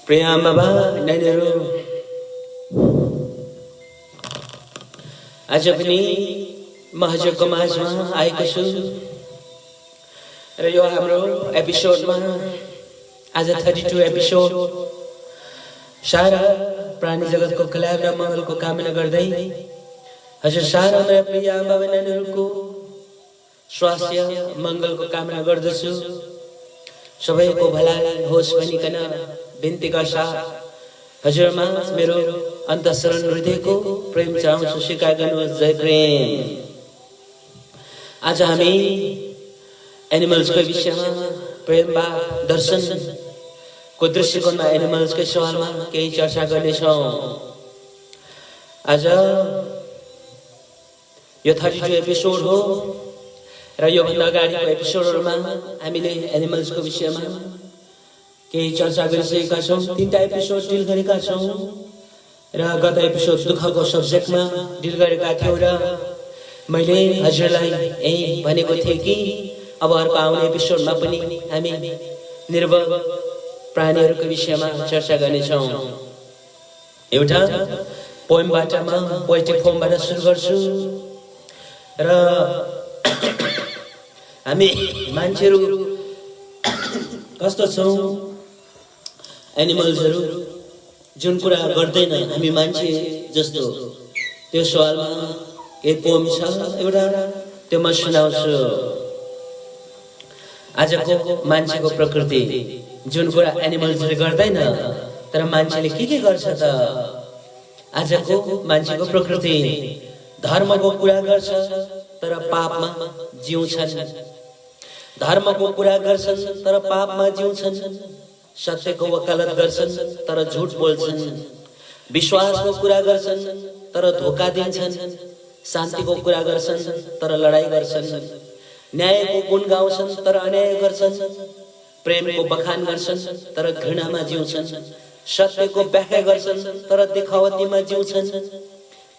प्रिय बाबा नानीहरू, आज पनि म हजुरको माझमा आएको छु र यो हाम्रो एपिसोडमा आज 32 एपिसोड सारा प्राणी जगतको कल्याण र मङ्गलको कामना गर्दै हजुर सारा मेरा प्रिय बाबा नानीहरूको स्वास्थ्य मङ्गलको कामना गर्दछु। सबैको भलाई होस् भनिकन बिन्ती गर्छ। हजुरमा मेरो अन्तःसरण हृदयको प्रेम चाहन्छु, स्वीकार गर्नुहोस्। जय प्रेम। आज हामी एनिमल्सको विषयमा प्रेम वा दर्शनको दृष्टिकोणमा एनिमल्सकै सवालमा केही चर्चा गर्नेछौँ। आज यो 32 एपिसोड हो र योभन्दा अगाडिको एपिसोडहरूमा हामीले एनिमल्सको विषयमा केही चर्चा गरिसकेका छौँ। 3टा एपिसोड डिल गरेका छौँ र गत एपिसोड दुःखको सब्जेक्टमा डिल गरेका थियौँ र मैले हजुरलाई यही भनेको थिएँ कि अब अर्को आउने एपिसोडमा पनि हामी निर्भर प्राणीहरूको विषयमा चर्चा गर्नेछौँ। एउटा पोइमबाट म पोएटिक फर्मबाट सुरु गर्छु र हामी मान्छेहरू कस्तो छौँ, एनिमल्सहरू जुन कुरा गर्दैन हामी मान्छे जस्तो, त्यो सवालमा केही पोम छ एउटा, त्यो म सुनाउँछु। आजको मान्छेको प्रकृति, जुन कुरा एनिमल्सले गर्दैन तर मान्छेले के गर्छ त? आजको मान्छेको प्रकृति धर्मको कुरा गर्छ तर पापमा जिउँछन्, धर्मको कुरा गर्छन् तर पापमा जिउँछन्, सत्यको वकालत गर्छन् तर झुट बोल्छन्, विश्वासको कुरा गर्छन् तर धोका दिन्छन्, शान्तिको कुरा गर्छन् तर लडाई गर्छन्, न्यायको गुण गाउँछन् तर अन्याय गर्छन्, प्रेमको बखान गर्छन् तर घृणामा जिउँछन्, सत्यको व्याख्या गर्छन् तर देखावटीमा जिउँछन्,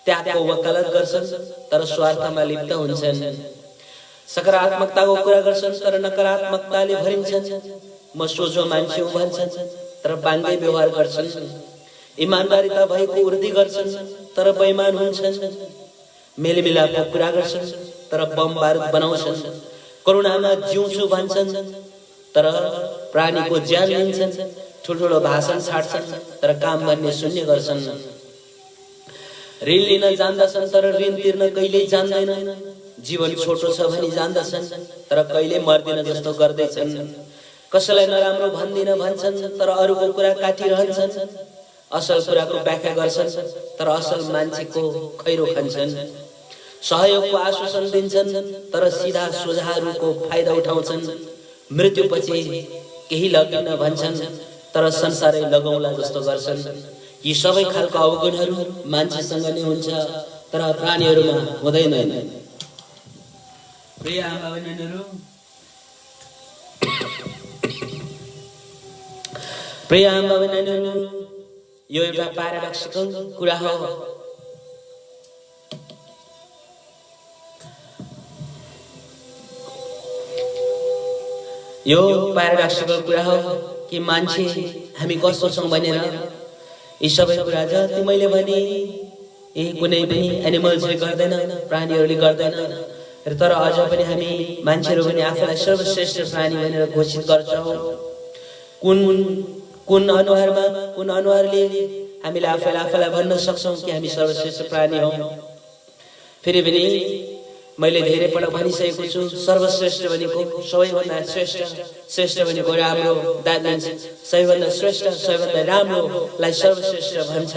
त्यागको वकालत गर्छन् तर स्वार्थमा लिप्त हुन्छन्, सकारात्मकताको कुरा गर्छन् तर नकारात्मकताले भरिन्छन्, म सोझो मान्छे हुँ भन्छन् तर बाङ्गै व्यवहार गर्छन्, इमानदारीता भएको वृद्धि गर्छन् तर बेइमान हुन्छन्, मेलमिलापको कुरा गर्छन् तर बम बारुद बनाउँछन्, करुणामा जिउँछु भन्छन् तर प्राणीको ज्यान लिन्छन्, ठुल्ठुलो भाषण छाड्छन् तर काम गर्ने शून्य गर्छन्, ऋण लिन जान्दछन् तर ऋण तिर्न कहिल्यै जान्दैनन्, जीवन छोटो छ भनी जान्दछन् तर कहिले मर्दिन जस्तो गर्दैछन्, कसैलाई नराम्रो भन्दिन भन्छन् तर अरूको कुरा काटिरहन्छन्, असल कुराको व्याख्या गर्छन् तर असल मान्छेको खैरो खान्छन्, सहयोगको आश्वासन दिन्छन् तर सिधा सोझाहरूको फाइदा उठाउँछन्। मृत्युपछि केही लगिन भन्छन् तर संसारै लगाउला जस्तो गर्छन्। यी सबै खालका अवगुणहरू मान्छेसँग नै हुन्छ तर प्राणीहरूमा हुँदैन। प्रिय आमा बहिनीहरू, प्रिय आमा बहिनीहरू, यो एउटा प्याराडक्सिकल कुरा हो। यो प्याराडक्सिकल कुरा हो कि मान्छे हामी कस्तो छौं भनेर यी सबै कुरा जति मैले भने यी कुनै पनि एनिमल्सले गर्दैन, प्राणीहरूले गर्दैन। तर अझ पनि हामी मान्छेहरू पनि आफूलाई सर्वश्रेष्ठ प्राणी भनेर घोषित गर्छौं। कुन अनुहारले हामीले आफूलाई भन्न सक्छौं कि हामी सर्वश्रेष्ठ प्राणी हौं। फेरि पनि मैले धेरै पटक भनिसकेको छु, सर्वश्रेष्ठ भनेको सबैभन्दा श्रेष्ठ भनेको राम्रो। द्याट मिन्स सबैभन्दा श्रेष्ठ, सबैभन्दा राम्रोलाई सर्वश्रेष्ठ भन्छ।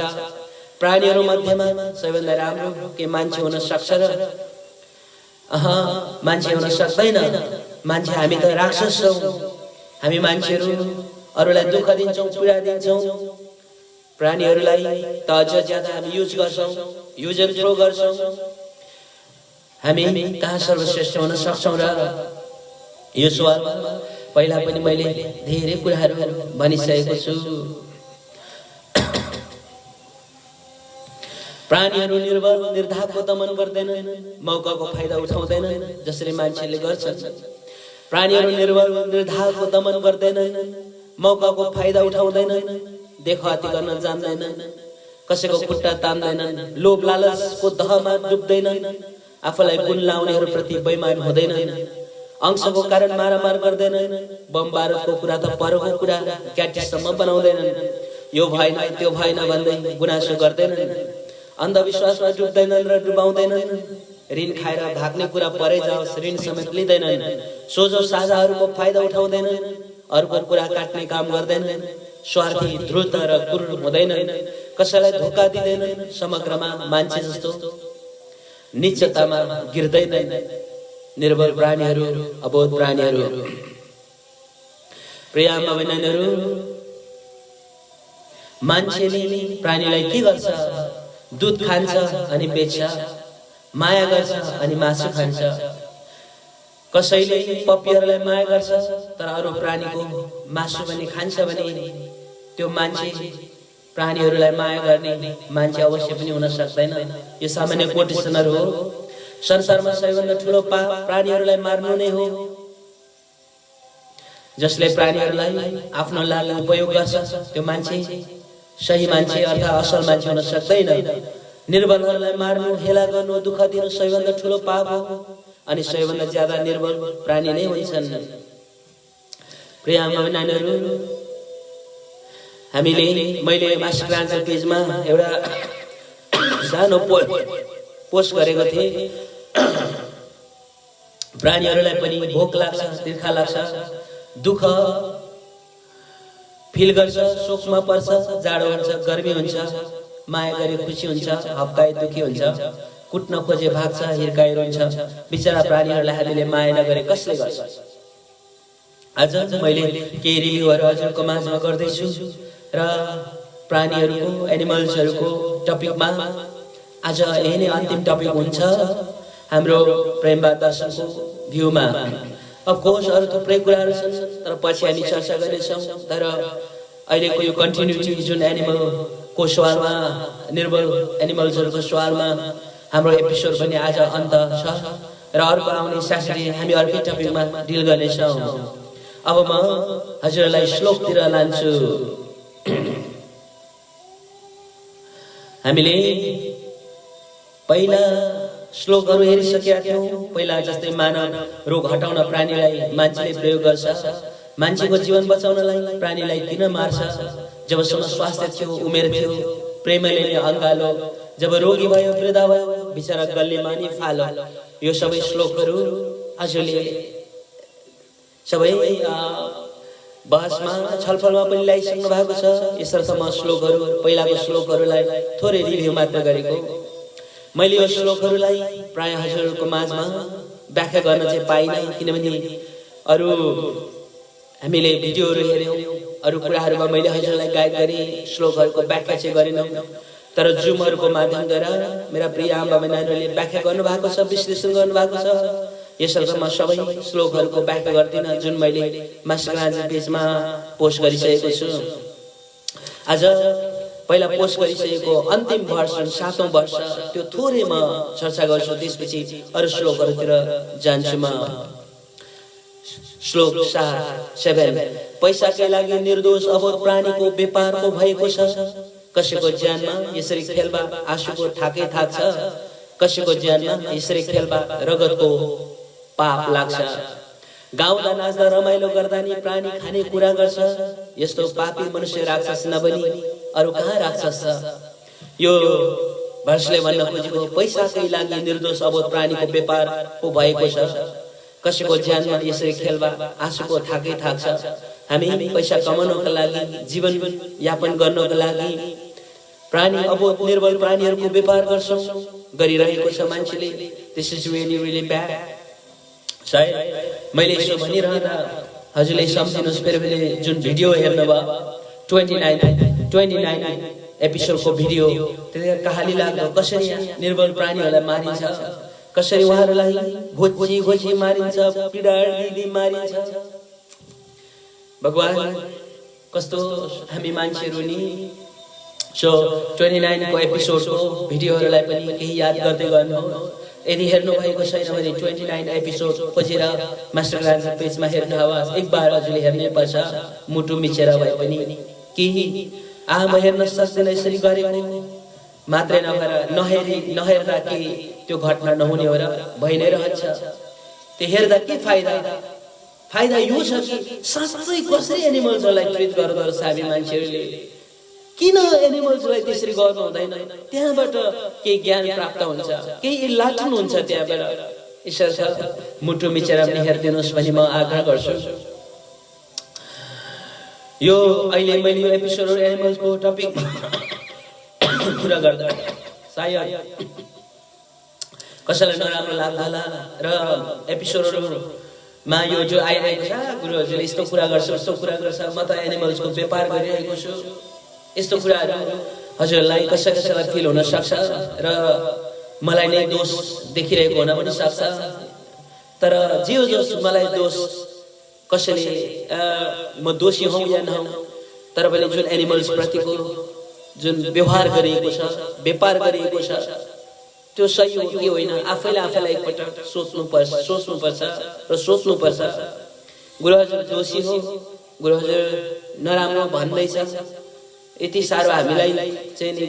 प्राणीहरू मध्येमा सबैभन्दा राम्रो के मान्छे हुन सक्छ र? मान्छे हुन सक्दैन। मान्छे हामी त राक्षस छौं। हामी मान्छेहरू अरूलाई दुःख दिन्छौं, पीडा दिन्छौं। प्राणीहरूलाई त अझ ज्यादा हामी युज गर्छौं, युज एन्ड थ्रो गर्छौं। हामी कहाँ सर्वश्रेष्ठ हुन सक्छौं र? यो सवालमा पहिला पनि मैले धेरै कुराहरू भनिसकेको छु। प्राणीहरू निर्बल निर्धाको दमन गर्दैनन्, मौकाको फाइदा उठाउँदैनन् जसरी मान्छेले गर्छन्। प्राणीहरू निर्बल निर्धाको दमन गर्दैनन्, मौकाको फाइदा उठाउँदैनन्, देखवाती गर्न जान्दैनन्, कसैको खुट्टा तान्दैनन्, लोभ लालचको दहमा डुब्दैनन्, आफूलाई गुण लाउनेहरू प्रति बेइमान हुँदैनन्, अंशको कारण मारामार गर्दैनन्, बम बारुदको कुरा त परको कुरा क्याटिसम्म बनाउँदैनन्, यो भएन त्यो भएन भन्दै गुनासो गर्दैनन्, अन्धविश्वासमा डुब्दैनन् र डुबाउँदैनन्, ऋण खाएर भाग्ने कुरा परै जाओस् ऋण समेत लिँदैनन्, सोझो साझाहरूको फाइदा उठाउँदैनन्, अरूको कुरा काट्ने काम गर्दैनन्, स्वार्थी ध्रुत र क्रूर हुँदैनन्, कसैलाई धोका दिँदैनन्, समग्रमा मान्छे जस्तो निश्चयतामा गिर्दैनन्। निर्बल प्राणीहरू, अबोध प्राणीहरू। प्रिय आमा बहिनीहरू, मान्छेले प्राणीलाई के गर्छ? दूध खान्छ अनि बेच्छ, माया गर्छ अनि मासु खान्छ। कसैले पपीहरूलाई माया गर्छ तर अरू प्राणीको मासु पनि खान्छ भने त्यो मान्छे प्राणीहरूलाई माया गर्ने मान्छे अवश्य पनि हुन सक्दैन। यो सामान्य कोटेसनहरु हो। संसारमा सबैभन्दा ठूलो पाप प्राणीहरूलाई मार्नु नै हो। जसले प्राणीहरूलाई आफ्नो लागि उपयोग गर्छ त्यो मान्छे सही मान्छे अर्थात् असल मान्छे हुन सक्दैन। निर्बलहरूलाई मार्नु, हेला गर्नु, दुःख दिनु सबैभन्दा ठूलो पाप हो अनि सबैभन्दा ज्यादा निर्बल प्राणी नै हुन्छन्। प्रिय आमा नानीहरू, मैले मासिक पेजमा एउटा सानो पोस्ट गरेको थिएँ। प्राणीहरूलाई पनि भोक लाग्छ, तिर्खा लाग्छ, दुःख फिल गर्छ, शोकमा पर्छ, जाडो हुन्छ, गर्मी हुन्छ, माया गरे खुसी हुन्छ, हप्काए दुखी हुन्छ, कुट्न खोजे भाग्छ, हिर्काए रोन्छ। बिचरा प्राणीहरूलाई हामीले माया नगरे कसले गर्छ? आज मैले केही रिभ्यूहरू हजुरको माझमा गर्दैछु र प्राणीहरूको, एनिमल्सहरूको टपिकमा आज यही नै अन्तिम टपिक हुन्छ हाम्रो प्रेमबाद दर्शनको भ्यूमा। अफकोर्स अरू थुप्रै कुराहरू छन् तर पछि हामी चर्चा गर्नेछौँ। तर अहिलेको यो कन्टिन्युटी जुन एनिमलको सवालमा, निर्बल एनिमल्सहरूको सवालमा हाम्रो एपिसोड पनि आज अन्त छ र अर्को आउने साथै हामी अर्कै टपिकमा डिल गर्नेछौँ। अब म हजुरलाई श्लोकतिर लान्छु। हामीले पहिला श्लोकहरू हेरिसकेका थियौँ। पहिला जस्तै मानव रोग हटाउन प्राणीलाई मान्छेले प्रयोग गर्छ, मान्छेको जीवन बचाउनलाई प्राणीलाई किन मार्छ? जबसम्म स्वास्थ्य थियो, उमेर थियो, प्रेमले नै अँगालो, जब रोगी भयो, वृद्ध भयो, बिचरा गल्लीमा नि फालो। यो सबै श्लोकहरू हजुरले सबै बहसमा, छलफलमा पनि ल्याइसक्नु भएको छ। यसर्थ म श्लोकहरू, पहिलाको श्लोकहरूलाई थोरै रिभ्यू मात्र गरेको। मैले यो श्लोकहरूलाई प्राय हजुरहरूको माझमा व्याख्या गर्न चाहिँ पाइनँ, किनभने अरू हामीले भिडियोहरू हेर्यौँ, अरू कुराहरूमा मैले हजुरलाई गाइड गरेँ, श्लोकहरूको व्याख्या चाहिँ गरेनौँ। तर जुमहरूको माध्यमद्वारा मेरा प्रिय आमा बहिनीहरूले व्याख्या गर्नुभएको छ, विश्लेषण गर्नुभएको छ। यसर्थ म सबै श्लोकहरूको व्याख्या गर्दिनँ जुन मैले मास्टर क्लास पेजमा पोस्ट गरिसकेको छु। आज पहिला पोस्ट गरिसकेको अन्तिम भर्सन 7औं वर्ष त्यो थोरै म चर्चा गर्छु, त्यसपछि अरू श्लोकहरूतिर जान्छु म। श्लोक 7 पैसाकै लागि निर्दोष अबोध प्राणीको व्यापारको भएको छ। कसैको ज्यानमा यसरी खेलबा आँसुको थाकै थाक्छ, कसैको ज्यानमा यसरी खेलबा रगतको पाप लाग्छ। गाउँदा नाच्दा रमाइलो गर्दा नि प्राणी खाने कुरा गर्छ, यस्तो पापी मनुष्य राक्षस नबनी अरू कहाँ राक्षस छ। यो भर्सले भन्न खोजेको पैसाकै लागि निर्दोष अबोध प्राणीको व्यापार पो भएको छ। कसैको ज्यानमा यसरी खेलबा आँसुको थाकै थाक्छ। हामी पैसा कमाउनको लागि, जीवन यापन गर्नको लागि प्राणी अबोध निर्बल प्राणीहरूको व्यापार गर्छौं, गरिरहेको छ मान्छेले। This is really really bad. सायद मैले यसो भनिरहँदा हजुरले सम्झिनुहोस्, फेरि जुन भिडियो हेर्नुभयो 29 एपिसोडको भिडियो, त्यतिखेर कहाली लाग्यो कसरी निर्बल प्राणीहरूलाई मारिन्छ, कसरी उहाँहरूलाई घोची मारिन्छ, पीडा दिदी मारिन्छ। भगवान कस्तो हामी मान्छेहरू नि। सो 29 को एपिसोडको भिडियोहरूलाई पनि केही याद गर्दै गर्नुहोस्। यदि हेर्नु भएको छैन भने 29 एपिसोड खोजेर मास्टर क्लास पेजमा हेर्नुहोस्। एक बार हजुरले हेर्नै पर्छ, मुटु मिचेर भए पनि। केही म हेर्न सक्दैन यसरी गरेको मात्रै नभएर नहेर्दा के त्यो घटना नहुने हो र भइ नै रहन्छ। त्यो हेर्दा के फाइदा यो छ कि साँच्चै कसरी एनिमल्सलाई ट्रिट गर्दो रहेछ हामी मान्छेहरूले, किन एनिमल्सलाई त्यसरी गर्नु हुँदैन, त्यहाँबाट केही ज्ञान प्राप्त हुन्छ, केही लाठन हुन्छ त्यहाँबाट। यसर्थ मुटु मिचेर पनि हेरिदिनुहोस् भनी म आग्रह गर्छु। यो अहिले मैले यो एपिसोडहरू एनिमल्सको टपिक कुरा गर्दा सायद कसैलाई नराम्रो लाग्ला र एपिसोडहरूमा यो जो आइरहेको छ गुरु हजुरले यस्तो कुरा गर्छ उस्तो कुरा गर्छ, म त एनिमल्सको व्यापार गरिरहेको छु, यस्तो कुराहरू हजुरलाई कसैलाई फिल हुन सक्छ र मलाई नै दोष देखिरहेको हुन पनि सक्छ। तर जे होस् मलाई दोष कसैले म दोषी हौं या नहौं, तर पनि जुन एनिमल्स प्रतिको जुन व्यवहार गरिएको छ, व्यापार गरिएको छ, त्यो सही हो कि होइन आफैलाई एकपटक सोच्नुपर्छ र सोच्नुपर्छ। गुरु हजुर दोषी हो, गुरु हजुर नराम्रो भन्दैछ, यति साह्रो हामीलाई चाहिँ नि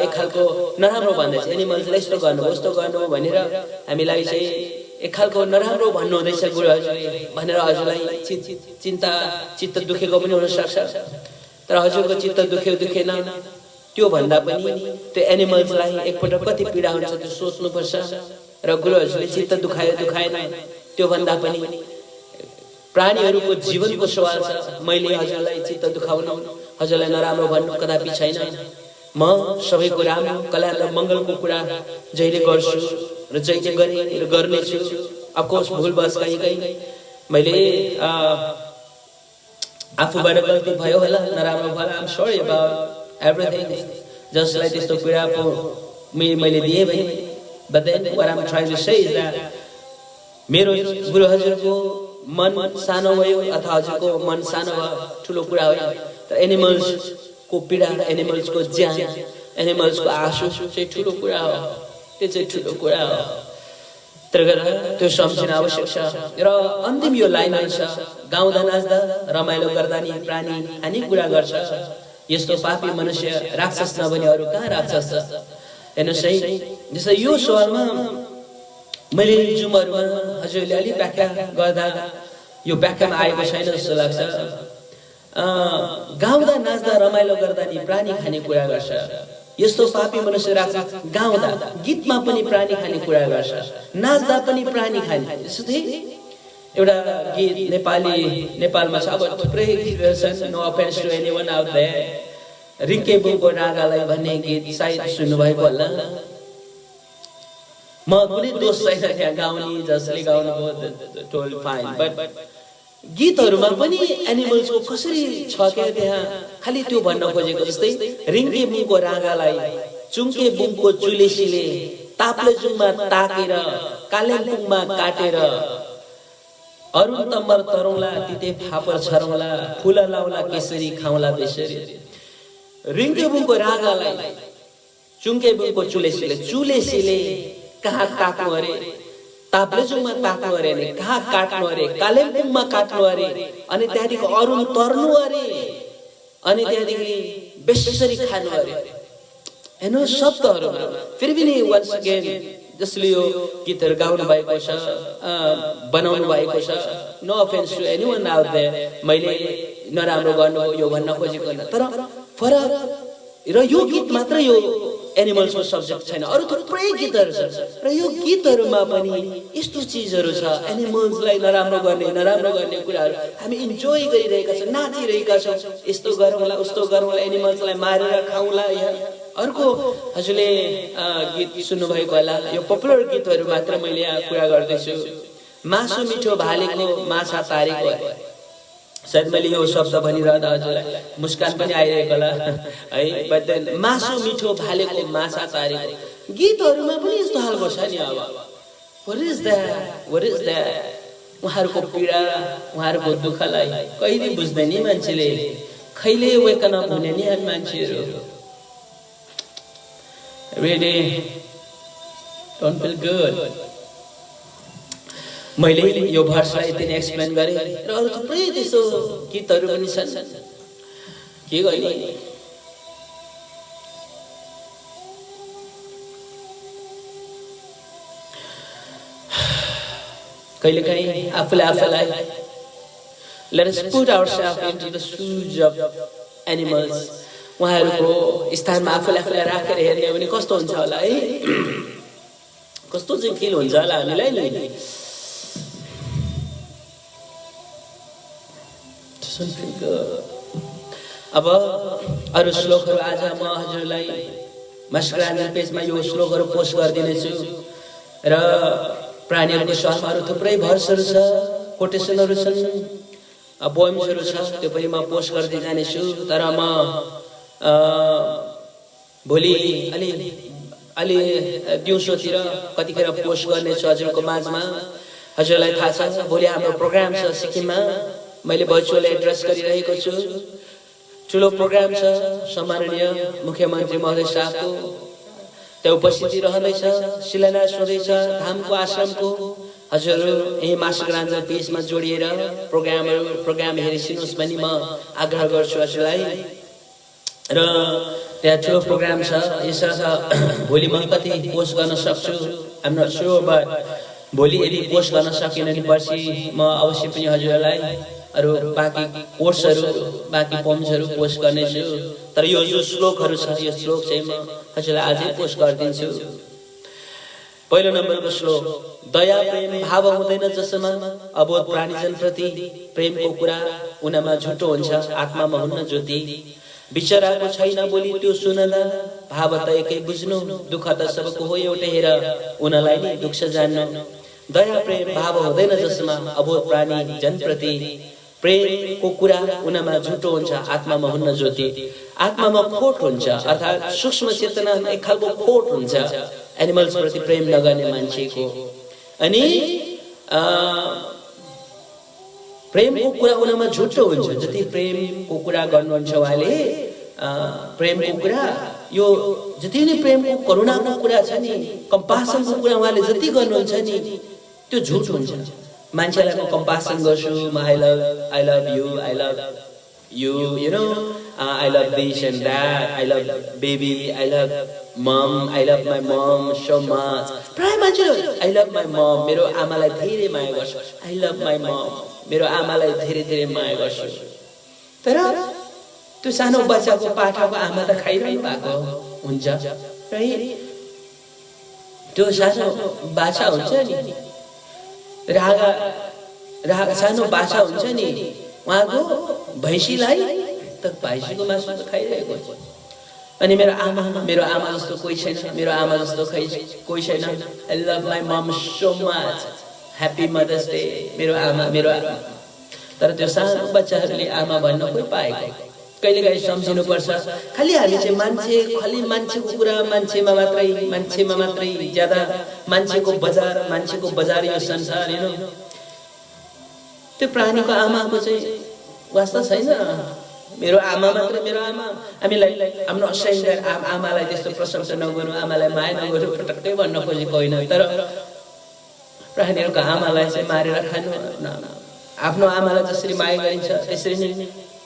एक खालको नराम्रो भन्दैछ, एनिमल्सलाई यस्तो गर्नु उस्तो गर्नु भनेर हामीलाई चाहिँ एक खालको नराम्रो भन्नु हुँदैछ गुरु हजुरले भनेर हजुरलाई चित्त दुखेको पनि हुन सक्छ। तर हजुरको चित्त दुखेन, त्यो भन्दा पनि त्यो एनिमल्सलाई एकपटक कति पीडा हुन्छ त्यो सोच्नुपर्छ। र गुरु हजुरले चित्त दुखाएन, त्यो भन्दा पनि प्राणीहरूको जीवनको सवाल छ। मैले हजुरलाई चित्त दुखाउन, हजुरलाई नराम्रो भन्नु कदापि छैन। म सबैको राम्रो कल्याण र मङ्गलको कुरा जहिले गर्छु र जहिले गरे र गर्नेछु। अफकोर्स भुलवश कहीँ मैले आफूबाट गल्ती भयो होला, नराम्रो भयो, I am sorry about everything, जसलाई त्यस्तो पीडा मैले दिएँ भने। But then what I am trying to say is that मेरो गुरु हजुरको मन सानो भयो अथवा हजुरको मन सानो भयो ठुलो कुरा होइन, तर एनिमल्सको पीडा, एनिमल्सको ज्यान, एनिमल्सको आँसु चाहिँ ठुलो कुरा हो, त्यो चाहिँ ठुलो कुरा हो। त्यो सम्झिन आवश्यक छ। र अन्तिम यो लाइन छ, गाउँदा नाच्दा रमाइलो गर्दा नि प्राणी हानि कुरा गर्छ, यस्तो पापी मनुष्य राक्षस नबनी अरू कहाँ राक्षस छ। हेर्नुहोस् है, जस्तै यो सवालमा मैले जुमहरूमा हजुरले अलि व्याख्या गर्दा यो व्याख्यामा आएको छैन जस्तो लाग्छ। गाउँदा नाच्दा रमाइलो गर्दा नि प्राणी खाने कुरा गर्छ, यस्तो पापी मनुष्य राक्षस। गाउँदा गीतमा पनि प्राणी खाने कुरा गर्छ, नाच्दा पनि प्राणी खाने। जस्तै एउटा गीत नेपालमा छ, अब थुप्रै गीतहरू छन्, no offence to anyone out there, रिङ्के बुङको रागालाई भन्ने गीत सायद सुन्नुभएको होला। म कुनै दोष छैन त्यहाँ गाउने जसले गाउनुभयो टोल फाइन, बट गीतहरुमा पनि एनिमल्सको कसरी छ के त्यहाँ खाली त्यो भन्न खोजेको जस्तै रिङ्के बुङको रागालाई चुङ्के बुङको चुलेसीले ताप्लेजुङमा ताकेर कालेबुङमा काटेर अरुण तम्बर तरौला तिते फापर छरौला फूल लाउला केसरी खाउला बेसरी। रिङ्के बुङको रागालाई चुङ्के बुङको चुलेसीले कहाँ काट्नु अरे, ताप्लेजुङमा काट्नु अरे, अनि कहाँ काट्नु अरे, कालेबुङमा काट्नु अरे, अनि त्यहाँदेखि अरुण तर्नु अरे, अनि त्यहाँदेखि बेसरी खानु अरे। हेर्नु शब्दहरुमा फेरि पनि वन्स अगेन जसले यो गीतहरु गाउनु भएको छ, बनाउनु भएको छ, no offence to anyone out there, मैले नराम्रो गर्नु यो भन्न खोजेको हैन, तर फरक र यो गीत मात्र यो एनिमल्सको सब्जेक्ट छैन, अरु थुप्रै गीतहरु छ र यो गीतहरुमा पनि यस्तो चीजहरु छ एनिमल्सलाई नराम्रो गर्ने कुराहरु हामी इन्जोय गरिरहेका छौं, नाचिरहेका छौं, यस्तो गरौँला उस्तो गरौँला, एनिमल्सलाई मारेर खाउला। अर्को हजुरले गीत सुन्नु भएको होला, यो पपुलर गीतहरु मात्र मैले यहाँ कुरा गर्दैछु। मासु मिठो भालेको माछा तारेको, सायद मैले यो शब्द भनिरहँदा हजुरलाई मुस्कान पनि आइरहेको होला है, बट देन मासु मिठो भालेको माछा तारेको गीतहरुमा पनि यस्तो हालको छ नि। अब व्हाट इज दैट उहाँहरुको पीडा, उहाँहरुको दुःखलाई कहिले बुझ्दैन नि मान्छेले, कहिले वेकन अप हुने नि हामी मान्छेहरु। Really don't feel good. मैले यो भर्सलाई यति नै एक्सप्लेन गरे र अरु थुप्रै त्यस्तो गीतहरु पनि छन्, के गर्ने। कहिलेकाहीँ आफूलाई let us put ourselves into the shoes of animals, उहाँहरुको स्थानमा आफूलाई राखेर हेर्ने हो भने कस्तो हुन्छ होला है, कस्तो चाहिँ फिल हुन्छ होला हामीलाई नि। अब अरु श्लोकहरु आज म हजुरलाई मास्करान्जन पेजमा यो श्लोकहरु पोस्ट गर्दिनेछु र प्राणीहरुको स्वरहरु थुप्रै भर्सहरु छ, कोटेसनहरु छन्, पोएम्सहरु छ, त्यो पनि म पोस्ट गर्दै जानेछु। तर म भोलि अलि दिउँसोतिर कतिखेर पोस्ट गर्नेछु हजुरको माझमा। हजुरलाई थाहा छ भोलि हाम्रो प्रोग्राम छ सिक्किममा, मैले भर्चुअल एड्रेस गरिरहेको छु, ठुलो प्रोग्राम छ, सम्माननीय मुख्यमन्त्री महोदय साहबको त्यहाँ उपस्थिति रहँदैछ, शिलान्यास हुँदैछ धामको आश्रमको। हजुरहरू यही मासिकराञ्जन पेजमा जोडिएर प्रोग्राम हेरिसिनुहोस् भनी म आग्रह गर्छु हजुरलाई। र त्यहाँ ठुलो प्रोग्राम छ, यसर्थ भोलि म कति पोस्ट गर्न सक्छु I am not sure, but भोलि यदि पोस्ट गर्न सकिन भने पर्सि म अवश्य पनि हजुरहरूलाई अरु बाँकी कोर्सहरु बाँकी पोएम्सहरु पोस्ट गर्नेछु। तर यो जो श्लोकहरु छ यो श्लोक चाहिँ म हजुरलाई आजै पोस्ट गरिदिन्छु। पहिलो नम्बरको श्लोक, दया प्रेम भाव हुँदैन जसमा अबोध प्राणीजन प्रति प्रेमको कुरा उनमा झुटो हुन्छ, आत्मामा हुन्न ज्योति। बिचराको छैन बोली त्यो सुनला, भाव त एकै बुझ्नु, दुःख त सबको हो एउटै हेर, उनलाई नि दुःख जान्नु। दया प्रेम भाव हुँदैन जसमा अबोध प्राणी जन प्रति प्रेमको कुरा उनमा झुटो हुन्छ, आत्मामा हुन्न ज्योति। आत्मामा खोट हुन्छ अर्थात् सूक्ष्म चेतनामा एक खालको खोट हुन्छ एनिमल्स प्रति प्रेम नगर्ने मान्छेको। अनि प्रेमको कुरा उनमा झुटो हुन्छ, जति प्रेमको कुरा गर्नुहुन्छ उहाँले, प्रेमको कुरा यो जति नै प्रेमको करुणाको कुरा छ नि, कम्पासनको कुरा उहाँले जति गर्नुहुन्छ नि त्यो झुट हुन्छ। मान्छेलाई म कम्पासन गर्छु, I love you you know, I love this and that, I love baby, I love mom, I love my mom so much. प्राय मान्छेले आई लभ माई मम, मेरो आमालाई धेरै माया गर्छु, आई लभ माई मम, मेरो आमालाई धेरै धेरै माया गर्छु। तर त्यो सानो बच्चाको पाठाको आमा त खाइरहनु भएको हुन्छ, त्यो सानो बाछा हुन्छ नि, रागा सानो बाछा हुन्छ नि, उहाँको भैँसीलाई त भैँसीको मासु त खाइरहेको हुन्छ। अनि मेरो आमा जस्तो कोही छैन, मेरो आमा जस्तो कोही छैन। I love my mom so much. Happy mother's day मेरो आमा। तर त्यो सानो बच्चाहरूले आमा भन्न कोही पाएको। कहिलेकाहीँ सम्झिनुपर्छ, खालि हामी चाहिँ खालि मान्छेको कुरा मान्छेमा मात्रै ज्यादा, मान्छेको बजार यो संसार हेर्नु, त्यो प्राणीको आमाको चाहिँ वास्ता छैन। मेरो आमा मात्र मेरो आमा। हामीलाई हाम्रो असहाय आमालाई त्यस्तो प्रशंसा नगरौँ, आमालाई माया नगरौँ पटक्कै भन्न खोजेको होइन। तर प्राणीहरूको आमालाई चाहिँ मारेर खानु, आफ्नो आमालाई जसरी माया गरिन्छ त्यसरी नै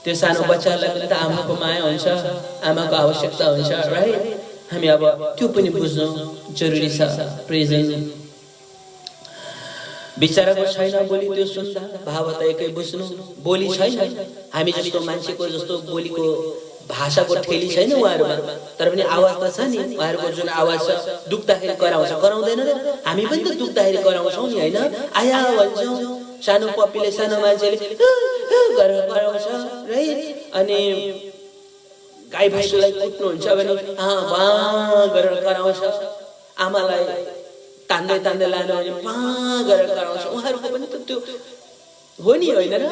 त्यो सानो बच्चालाई पनि त आमाको माया हुन्छ, आमाको आवश्यकता हुन्छ, राइट? हामी अब त्यो पनि बुझ्नु जरुरी छ। प्रेजेन्ट बिचाराको छैन बोली त्यो सुन्दा, भाव त एकै बुझ्नु। बोली छैन हामी जस्तो मान्छेको जस्तो बोलीको भाषाको ठेली छैन उहाँहरूमा, तर पनि आवाज त छ नि। उहाँहरूको जुन आवाज छ दुख्दाखेरि कराउँदैन र हामी पनि त दुख्दाखेरि कराउँछौँ नि, होइन? आया भन्छौँ, सानो पप्पीले सानो मान्छेले गरेर कराउँछ, राइट? अनि गाई भैँसीलाई कुट्नुहुन्छ भने गरेर कराउँछ, आमालाई तान्दै लानु भने गरेर कराउँछ। उहाँहरूको पनि त त्यो हो नि, होइन र?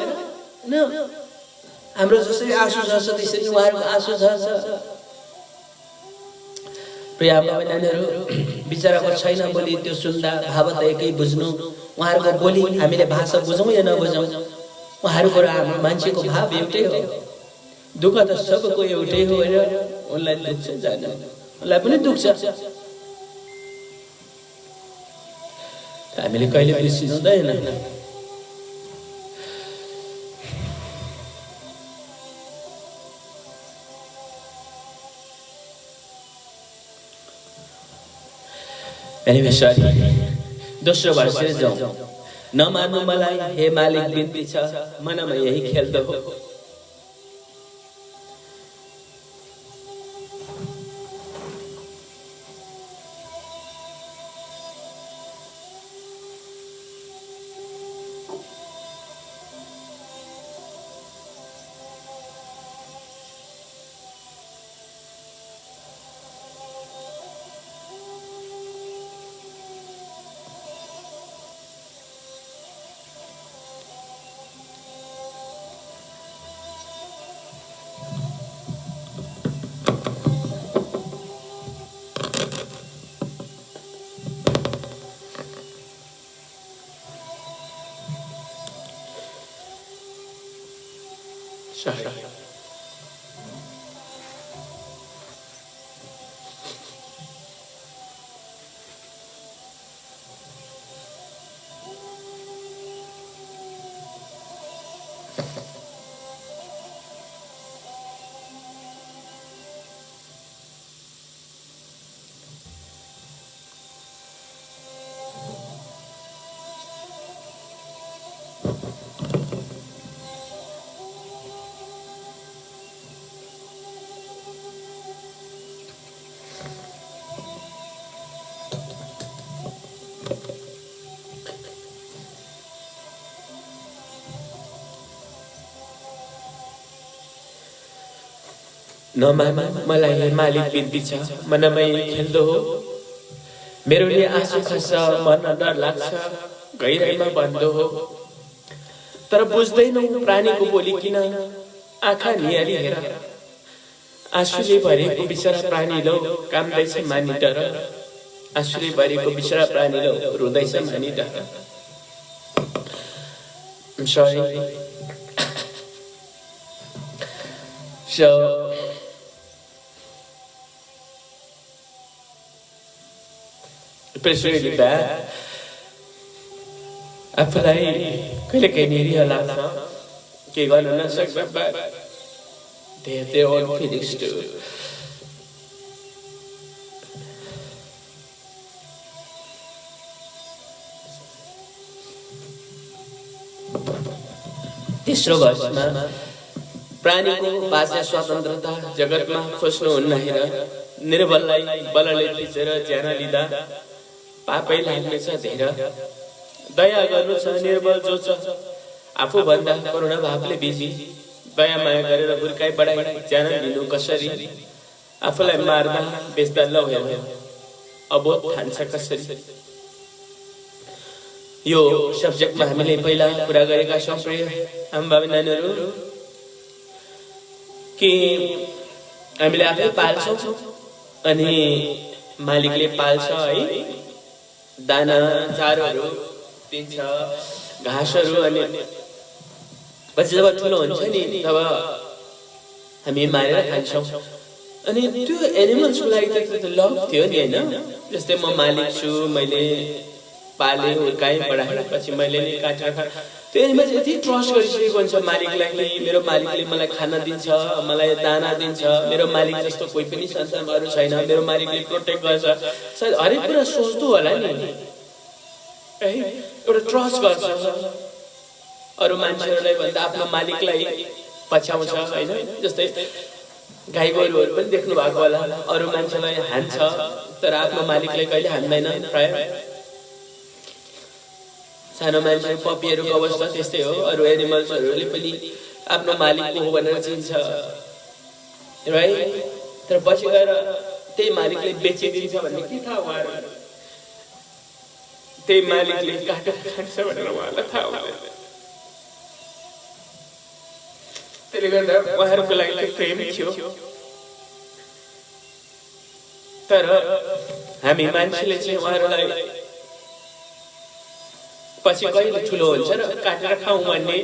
हाम्रो जसरी आँसु झर्छ त्यसरी उहाँहरूको आँसु झर्छ। प्रिय नानीहरू, बिचराको छैन बोली त्यो सुन्दा, भाव त एकै बुझ्नु। उहाँहरूको बोली हामीले भाषा बुझौँ या नबुझौँ, उहाँहरूको र हाम्रो मान्छेको भाव एउटै हो। दुःख त सबको एउटै हो, होइन? उनलाई दुख्छ जान, उनलाई पनि दुख्छ। हामीले कहिले बिर्सिनु हुँदैन। दोस्रो वर्षतिर जाउँ। नमान्नु मलाई हे मालिक बिन्ती छ, मनमा यही खेल्दो हो। नमामा मलाई मालिक बिन्ती छ, मनमै खेल्दो हो। मेरो नि आँसु खस्छ, मन डर लाग्छ, गहिराइमा बन्दो हो। तर बुझ्दैनौ प्राणीको बोली किन, आँखा निहारी हेर। आँसुले भरेको बिचरा प्राणी लो, काम्दैछ मानी डर। आँसुले भरेको बिचरा प्राणी लो, रुँदैछ मानी डर। I'm sorry. So it's really bad. आफूलाई कहिलेकाहीँ निरीह लाग्छ, के गर्न नसक्दा, but they have their own feelings too. तेस्रो वर्षमा प्राणीको बाह्य स्वतन्त्रता जगतमा खोज्नुहुन्न हेर। निर्बललाई बलले थिचेर ज्यान लिँदा पापै लाग्नेछ धेर। दया गर्नु छ निर्बल जो छ, आफूभन्दा करुणा भावले बिजी। दया माया गरेर हुर्काइ बढाइ ज्यान लिनु कसरी। आफूलाई मार्दा बेच्दा ल हेर अब ठान्छ कसरी। यो सब्जेक्टमा हामीले पहिला कुरा गरेका छौँ प्रिय आमाबाबु नानीहरू कि हामीले आफै पाल्छौँ अनि मालिकले पाल्छ है, दाना चारोहरू दिन्छ, घाँसहरू, अनि पछि जब ठुलो हुन्छ नि तब हामी मारेर खान्छौँ। अनि त्यो एनिमल्सको लागि त लभ थियो नि होइन। जस्तै म मालिक छु, मैले पाले हुर्काएँ बढाएँ, पछि मैले नै काटेर खाएँ। त्यो एनिमल्स यति ट्रस्ट गरिसकेको हुन्छ मालिकलाई कि मेरो मालिकले मलाई खाना दिन्छ, मलाई दाना दिन्छ, मेरो मालिक जस्तो कोही पनि संसारमा अरू छैन, मेरो मालिकले प्रोटेक्ट गर्छ, सायद हरेक कुरा सोच्दो होला नि है। एउटा ट्रस्ट गर्छ अरू मान्छेहरूलाई भन्दा आफ्नो मालिकलाई पछ्याउँछ होइन। जस्तै गाई गोरुहरू पनि देख्नु भएको होला, अरू मान्छेलाई हान्छ तर आफ्नो मालिकलाई कहिले हान्दैन प्राय। सानो मान्छे पपीहरूको अवस्था त्यस्तै हो, अरू एनिमल्सहरूले पनि आफ्नो मालिकको हो भनेर चिन्छ राइट। तर पछि गएर त्यही मालिकले बेचिदिन्छ भन्ने के थाहा उहाँहरू, त्यही मालिकले काटेर खान्छ भनेर उहाँलाई थाहा हुँदैन। त्यसले गर्दा उहाँहरूको लागि त्यो प्रेम थियो। तर हामी मान्छेले चाहिँ उहाँहरूलाई पछि कहिले ठुलो हुन्छ र काटेर खाउँ भन्ने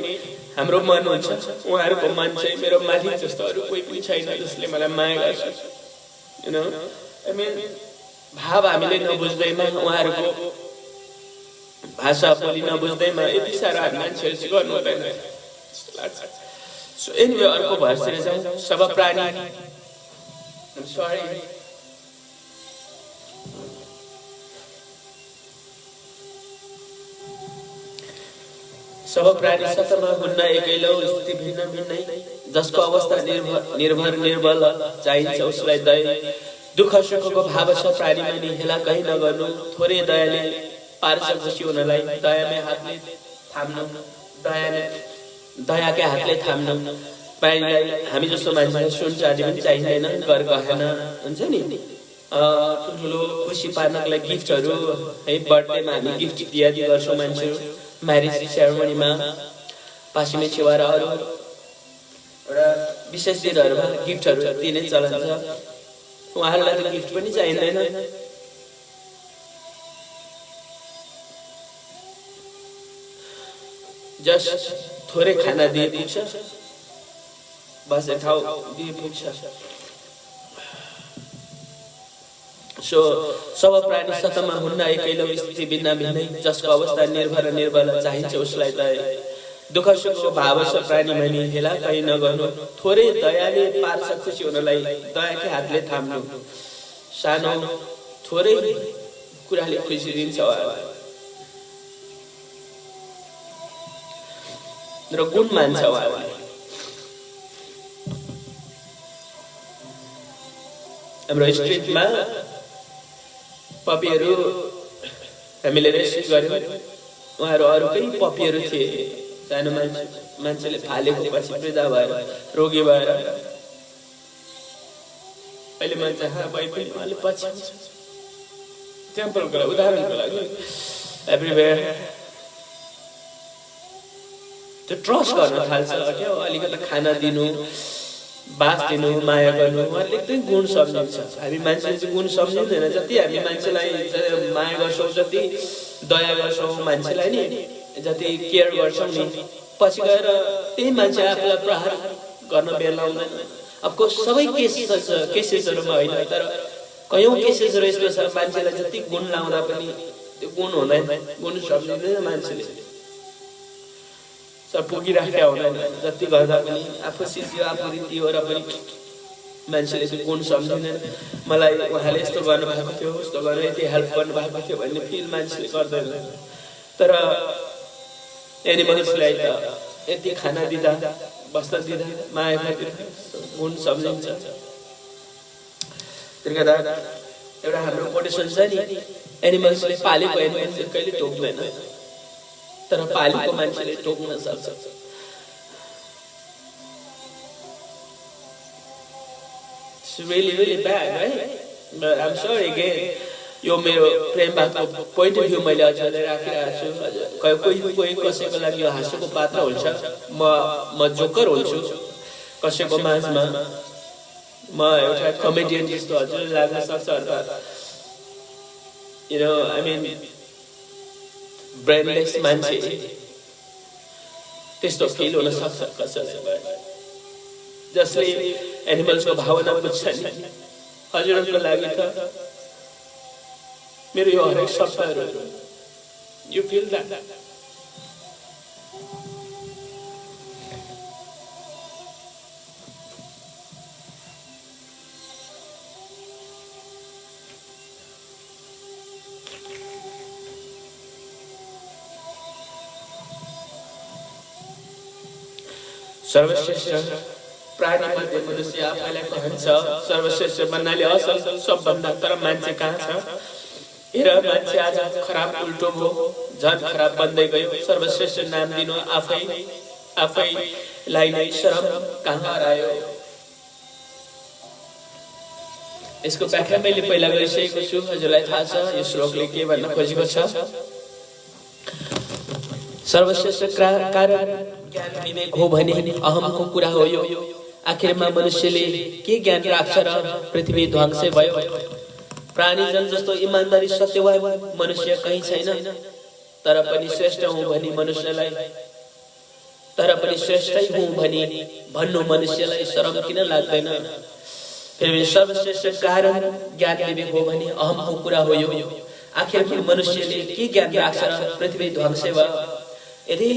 हाम्रो मन हुन्छ। उहाँहरूको मन चाहिँ मेरो मालिक जस्तो अरू कोही पनि छैन जसले मलाई माया गर्छ। यु नो आई मिन भाव हामीले नबुझ्दैमा, उहाँहरूको भाषा बोली नबुझ्दैमा यति साह्रो हामी मान्छेहरू चाहिँ गर्नु हुँदैन जस्तो लाग्छ। सो एनिवे अर्को भर्सतिर जाउँ। सब प्राणी सरी सब प्राणी सतमा हुन्न एकैलौ, स्थिति भिन्न भिन्नै, जसको अवस्था निर्भर निर्बल, चाहिन्छ उसलाई दया। दुःख सुखको भाव छ प्राणीमा नि, हेला कहीँ नगर्नु, थोरै दयाले पार्छ खुसी हुनलाई। दयामै हातले थाम्नु, दयाकै हातले थाम्नु। प्राणीलाई हामी जस्तो मान्छेलाई सुन चाँदी पनि चाहिँदैन, घर गहना हुन्छ नि, ठुल्ठुलो खुसी पार्नको लागि गिफ्टहरू है। बर्थडेमा हामी गिफ्ट दियादी गर्छौँ मान्छेहरू, म्यारेज सेरेमनीमा, पासीमे छेवारा अरू एउटा विशेष दिनहरूमा गिफ्टहरू दिने चलन छ। उहाँहरूलाई त गिफ्ट पनि चाहिँदैन। जस्ट थोरै खाना दिए पुग्छ, बस्ने ठाउँ दिए पुग्छ। सो सब प्राणी सतमा हुन्न एकैलौ, स्थिति भिन्न भिन्नै, जसको अवस्था निर्भर निर्बल, चाहिन्छ उसलाई दया। दुःख सुखको भाव छ प्राणीमा नि, हेला कहीँ नगर्नु, थोरै दयाले पार्छ खुसी हुनलाई। दयाकै हातले थाम्नु, सानो थोरै कुराले खुसी दिन्छ र गुण मान्छ उहाँलाई। हाम्रो स्ट्रिटमा पपीहरू हामीले रेस्क्यु गर्यौँ। उहाँहरू अरूकै पपीहरू थिए, सानो मान्छेले फालेको, पछि वृद्ध भएर रोगी भएर अहिले मान्छे भए पनि उहाँले पछि टेम्पलको लागि, उदाहरणको लागि एभ्रिवेयर त्यो ट्रस्ट गर्न थाल्छ क्या। अलिकति खाना दिनु, बास दिनु, माया गर्नु, उहाँहरूले एकदमै गुण सम्झिन्छ। हामी मान्छेले चाहिँ गुण सम्झिँदैन। जति हामी मान्छेलाई माया गर्छौँ, जति दया गर्छौँ मान्छेलाई नि, जति केयर गर्छौँ नि, पछि गएर त्यही मान्छे आफूलाई प्रहार गर्न बेला आउँदैन। अफकोर्स सबै केसेसहरूमा होइन, तर कयौँ केसेसहरू यस्तो छ मान्छेलाई जति गुण लाउँदा पनि त्यो गुण हुँदैन, गुण सम्झिँदैन मान्छेले, सब पुगिराखेका हुँदैन। जति गर्दा पनि आफू सिद्धियो, आफू रित्तियो र पनि मान्छेले त्यो गुण सम्झिँदैन। मलाई उहाँले यस्तो गर्नुभएको थियो, उस्तो गरेर यति हेल्प गर्नुभएको थियो भन्ने फिल मान्छेले गर्दैन। तर एनिमल्सलाई त यति खाना दिँदा, बस्न दिँदा, माया गरिदिँदा गुण सम्झिन्छ। त्यसले गर्दा एउटा हाम्रो कोटेसन छ नि, एनिमल्सले पालेको एनिमल्सले कहिले टोक्दैन, तर पालेको मान्छेले टोक्न सक्छ। It's really, really bad, right? But I'm sorry again. यो मेरो प्रेम भएको पोइन्ट अफ भ्यू मैले हजुरलाई राखिरहेको छु। कोही कसैको लागि यो हाँसोको पात्र हुन्छ, म जोकर हुन्छु कसैको माझमा, म एउटा कमेडियन जस्तो हजुरलाई लाग्न सक्छ अथवा you know I mean brainless मान्छे त्यस्तो फिल हुन सक्छ कसैलाई, जसले एनिमल्सको भावना बुझ्छ नि। हजुरहरूको लागि त मेरो यो हरेक शब्दहरू यु फिल द्याट। सर्वश्रेष्ठ प्राणी मध्ये मनुष्य आफैलाई भन्छ सर्वश्रेष्ठ भन्नाले असल सबभन्दा, तर मान्छे कहाँ छ? हेर मान्छे आज खराब उल्टो भयो, झन् खराब बन्दै गयो। सर्वश्रेष्ठ नाम दिनु आफैलाई नै शरम कहाँ हरायो। यसको व्याख्या मैले पहिला गरिसकेको छु, हजुरलाई थाहा छ यो श्लोकले के भन्न खोजेको छ। सर्वश्रेष्ठ कारण ज्ञान विवेक हो भने अहमको कुरा हो यो। आखिरमा मनुष्यले के ज्ञान राख्छ र पृथ्वी ध्वंसै भयो। प्राणीजन जस्तो इमानदारी सत्यवान मनुष्य कहीँ छैन, तर पनि श्रेष्ठ हुँ भनी मनुष्यलाई, तर पनि श्रेष्ठै हुँ भनी भन्नु मनुष्यलाई शरम किन लाग्दैन? फेरि सर्वश्रेष्ठ कारण ज्ञान विवेक हो भने अहमको कुरा हो यो। आखिरमा मनुष्यले के ज्ञान राख्छ र पृथ्वी ध्वंसै भयो। यदि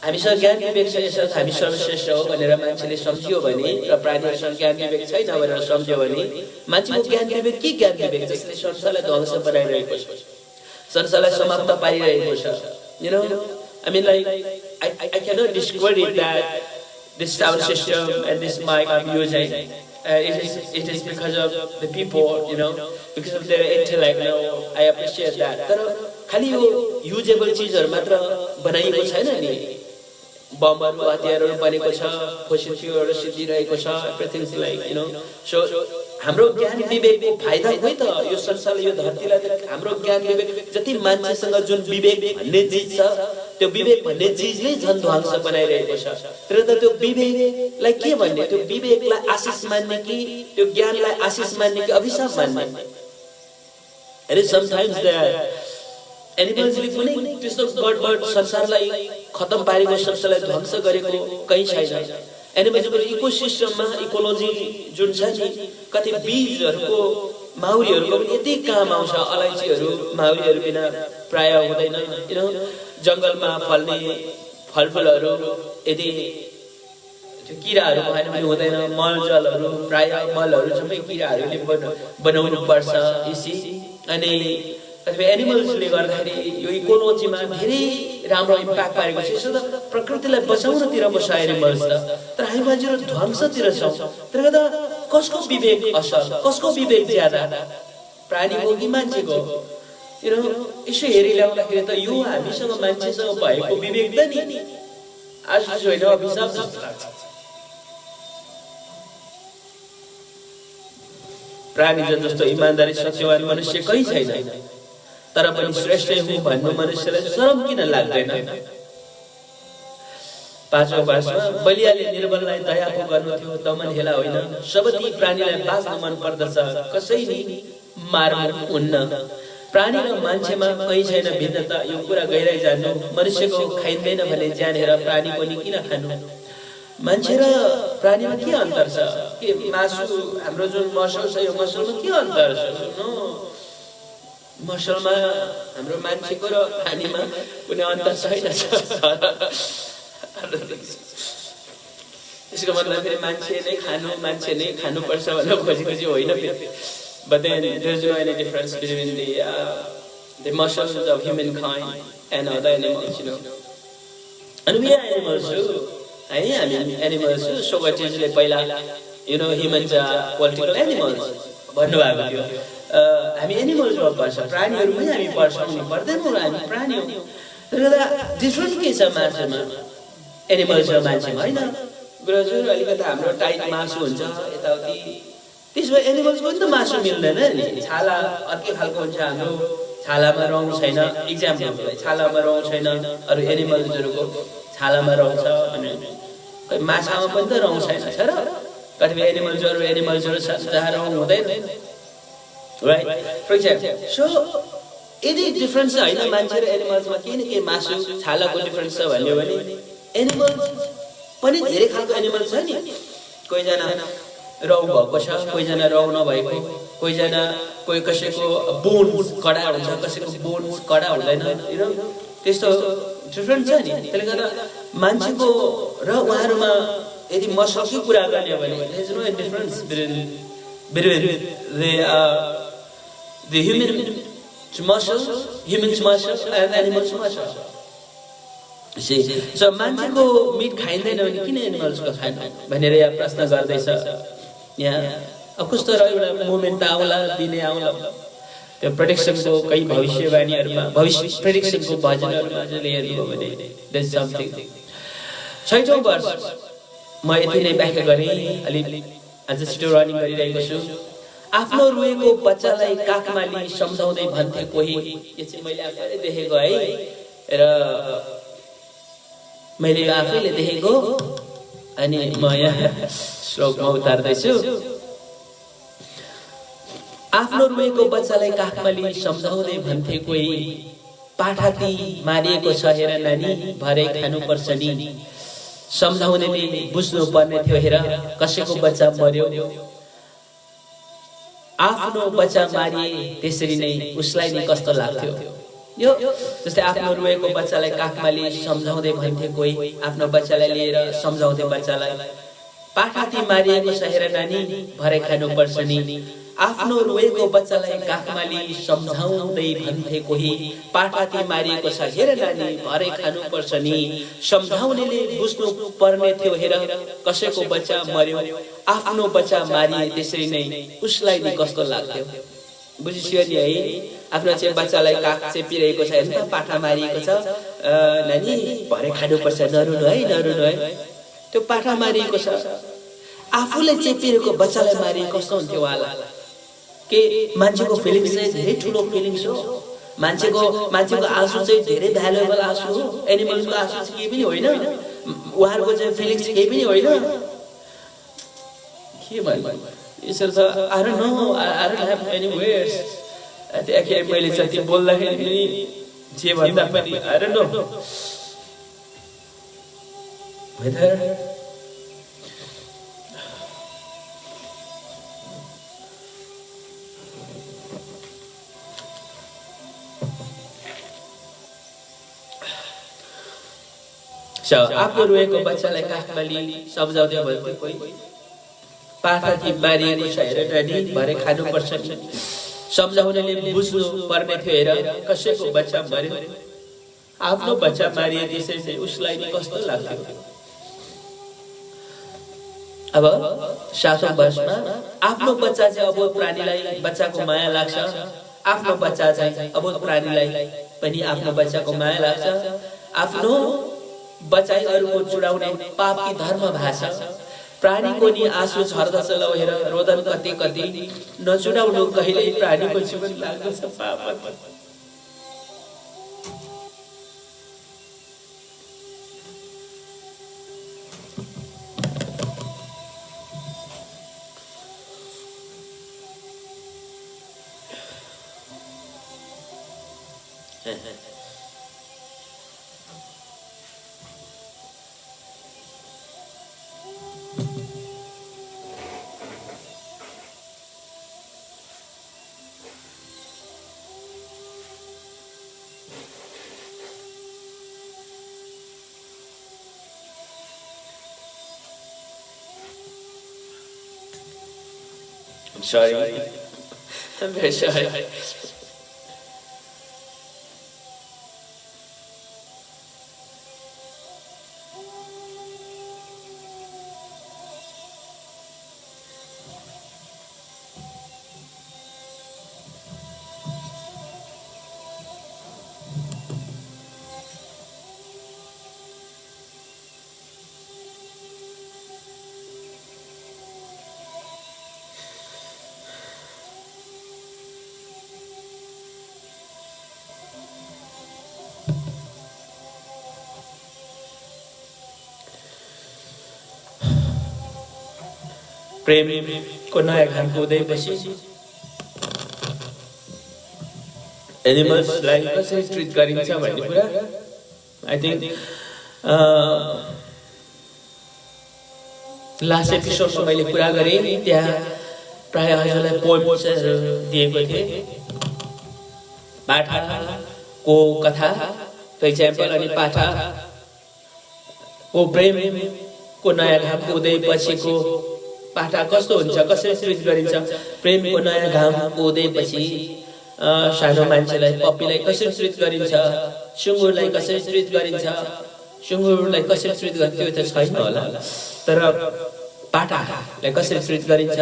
हामीसँग ज्ञान विवेक छ, यसर्थ हामी सर्वश्रेष्ठ हो भनेर मान्छेले सम्झियो भने र प्राणीहरूसँग ज्ञान विवेक छैन भनेर सम्झ्यो भने मान्छेको ज्ञान विवेक के ज्ञान विवेक जसले संसारलाई ध्वंस बनाइरहेको छ, संसारलाई समाप्त पारिरहेको छ। You know I mean like I cannot describe it that this sound system and this mic I'm using it is because of the people, you know, because of their intellect. No, I appreciate that. तर खाली यो usable चीजहरु मात्र बनाइएको छैन नि, बमहरु हतियारहरु बनेको छ, fossil फ्युलहरु सिद्धिरहेको छ, everything is like you know. So हाम्रो ज्ञान विवेकको फाइदा हो त यो संसारले यो धरतीलाई त हाम्रो ज्ञान विवेक जति मान्छेसँग जुन विवेक भन्ने चीज छ त्यो विवेक भन्ने चीजले झन् ध्वंस बनाइरहेको छ। तर त त्यो विवेकलाई के भन्ने, त्यो विवेकलाई आशिष मान्ने कि त्यो ज्ञानलाई आशिष मान्ने कि अभिशाप मान्ने? अरे समटाइम्स दैट एनिमल्सले पनि त्यस्तो गडबड संसारलाई खतम पारेको, संसारलाई ध्वंस गरेको कहीँ छैन। एनिमल्सको इकोसिस्टममा इकोलोजी जुन छ नि, कति बीजहरुको माउरीहरुको पनि यति काम आउँछ। अलैँचीहरु माउरीहरु बिना प्राय हुँदैन, यु नो। जंगलमा फल्ने फलफुलहरु यदि त्यो किराहरु भएन भने हुँदैन। मलजलहरु प्राय मलहरु सबै किराहरुले बनाउनु पर्छ इसी। अनि कतिपय एनिमल्सले गर्दाखेरि यो इकोलोजीमा धेरै राम्रो इम्प्याक्ट पारेको छ। यसो त प्रकृतिलाई बचाउनतिर बस्छ एनिमल्स त, तर हामी मान्छेहरु ध्वंसतिर छौं। त्यसले गर्दा कसको विवेक असल, कसको विवेक ज्यादा, प्राणीको कि मान्छेको? यु नो यसो हेरिल्याउँदाखेरि त यो हामीसँग मान्छेसँग भएको विवेक त नि आशिष होइन अभिशाप जस्तो लाग्छ। प्राणीजन जस्तो इमानदारी सत्यवान मनुष्य कहीँ छैन, तर पनि श्रेष्ठ हुँ भन्नु मनुष्यलाई शरम किन लाग्दैन? पाँचौं वर्षमा बलियाले निर्बललाई दया पो गर्नु थियो, दमन हेला होइन। सबती प्राणीलाई बाँच्न मन पर्दछ, कसैले मार्नु हुन्न। प्राणी र मान्छेमा कहीँ छैन भिन्नता, यो कुरा गहिराई जान्नु। मनुष्यको खाइँदैन भने ज्यान हेर प्राणीको नि किन खानु? मान्छे र प्राणीमा के अन्तर छ? के मासु हाम्रो जुन मसल छ यो मसलमा के अन्तर छ? मसलमा हाम्रो मान्छेको र प्राणीमा कुनै अन्तर छैन। त्यसको मतलब फेरि मान्छे नै खानुपर्छ भनेर खोजेको चाहिँ होइन फेरि। But then there's no any difference between the muscles of humankind and other animals, you know. And we are animals too. I am animals too. So what is like पहिला, you know, humans are political animals. भन्नुभएको थियो। हामी animals हो पर्छ, प्राणीहरु पनि हामी पर्छौं नि, पर्दैनौं र हामी प्राणी हौ। त्यसले डिफरेन्ट के छ मान्छेमा, एनिमल्स र मान्छेमा हैन? गुरुजु अलिकति हाम्रो टाइट मासु हुन्छ, यताउति त्यसो भए एनिमल्सको पनि त मासु मिल्दैन नि। छाला अर्कै खालको हुन्छ, हाम्रो छालामा रङ छैन। इक्जाम्पल, छालामा रङ छैन, अरू एनिमल्सहरूको छालामा रङ छ भने खै माछामा पनि त रङ छैन छ र। कतिपय एनिमल्सहरू छ जहाँ रङ हुँदैन, राइट? फर इक्जाम्पल, सो यदि डिफरेन्स छ होइन मान्छे र एनिमल्समा केही न केही मासु छालाको डिफरेन्स छ भन्यो भने एनिमल्स पनि धेरै खालको एनिमल्स छ नि। कोहीजना रौ भएको छ, कोहीजना रौ नभएको, कोहीजना कोही कसैको बोन्स कडा हुन्छ, कसैको बोन्स कडा हुँदैन, त्यस्तो डिफरेन्ट छ नि। त्यसले गर्दा मान्छेको र उहाँहरूमा यदि मसलकै कुरा गर्ने हो भने there is no difference between the humans muscle and animals muscle. So मान्छेको मिट खाइँदैन भने किन एनिमल्सको खाएन भनेर यहाँ प्रश्न गर्दैछ। यहाँ अब कस्तो र एउटा मोमेन्ट आउला, दिने आउला, त्यो प्रेडिक्सनको कहीँ भविष्यवाणीहरूमा प्रेडिक्सनको भजनहरूमा चाहिँ हेर्नुभयो भने देयर इज समथिङ। 6औं वर्ष म यति नै व्याख्या गरेँ, अलि आज छिटो रनिङ गरिरहेको छु। आफ्नो रोएको बच्चालाई काखमा लिई सम्झाउँदै भन्थे कोही, यो चाहिँ मैले आफैले देखेको है, र मैले आफैले देखेको। अनि म यहाँ श्लोकमा उतार्दैछु। आफ्नो रोएको बच्चालाई काखमा लिई सम्झाउँदै भन्थे कोही, पाठाती मारिएको छ हेर नानी, भरे खानुपर्छ नि। सम्झाउनेले बुझ्नु पर्ने थियो हेर, कसैको बच्चा मर्यो, आफ्नो बच्चा मारिए त्यसरी नै उसलाई नि कस्तो लाग्थ्यो। यो जस्तै आफ्नो रोएको बच्चालाई काखमा लिई सम्झाउँदै भन्थे कोही, आफ्नो बच्चालाई लिएर सम्झाउँदै बच्चालाई, पाठाती मारिएको छ हेर नानी, भरे खानुपर्छ नि। आफ्नो रोएको बच्चालाई काखमा लिई सम्झाउँदै भन्थे कोही, पाठाती मारिएको छ हेर नानी, भरे खानुपर्छ नि। सम्झाउनेले बुझ्नु पर्ने थियो हेर, कसैको बच्चा मर्यो, आफ्नो बच्चा मारिए त्यसरी नै उसलाई नि कस्तो लाग्थ्यो। बुझिसक्यो नि है? आफ्नो चाहिँ बच्चालाई काख चेपिरहेको छ हेर्नु त, पाठा मारिएको छ नानी, भरे खानुपर्छ, नरुनु है, नरुनु है। त्यो पाठा मारिएको छ, आफूले चेपिरहेको बच्चालाई मारिए कस्तो हुन्थ्यो उहाँलाई? के मान्छेको फिलिङ्स चाहिँ धेरै ठुलो फिलिङ्स हो। मान्छेको आँसु चाहिँ धेरै भ्यालुएबल आँसु हो। एनिमल्सको आँसु चाहिँ केही पनि होइन, उहाँहरूको चाहिँ फिलिङ्स केही पनि होइन। के भन्नु यसरी त I don't know, I don't have any words. त्यहाँखेरि मैले जति बोल्दाखेरि पनि जे भन्दा पनि आई डोन्ट नो वेदर आफ्नो रोएको बच्चालाई काखमा लिई सम्झाउँदै भन्थे कोही, पाठाती मारिएको छ हेर नानी, भरे खानुपर्छ नि। सम्झाउनेले बुझ्नु पर्ने थियो हेर, कसैको बच्चा मर्यो, आफ्नो बच्चा मारिए त्यसैले उसलाई नि कस्तो लाग्थ्यो। अब 7औं वर्षमा आफ्नो बच्चा चाहिँ अबोध प्राणीलाई बच्चाको माया लाग्छ। आफ्नो बच्चा चाहिँ अबोध प्राणीलाई पनि आफ्नो बच्चाको माया लाग्छ। आफ्नो बचाइ अरूको चुडाउने पापी धर्म भाषा, प्राणीको नि आँसु झर्दछ लौ हेर, रोदन कति कति, नचुडाउनु कहिल्यै प्राणीको जीवन लाग्दछ पाप। I'm sorry. I'm very sorry. Premco नयाँ घामको उदयपछि एनिमल्सलाई कसरी ट्रिट गरिन्छ भन्ने कुरा आई थिङ्क लास्ट एपिसोडमा मैले कुरा गरेँ त्यहाँ प्राय हजुरलाई पोइम्सहरू दिएको थिएँ पाठाको कथा फर इक्जाम्पल अनि पाठाको प्रेमको नयाँ घामको उदयपछिको पाठा कस्तो हुन्छ कसरी ट्रिट गरिन्छ प्रेमको नयाँ घामको उदयपछि सानो मान्छेलाई पप्पीलाई कसरी ट्रिट गरिन्छ सुँगुरलाई कसरी ट्रिट गरिन्छ सुँगुरलाई कसरी ट्रिट गरिन्छ त्यो त छैन होला तर पाठालाई कसरी ट्रिट गरिन्छ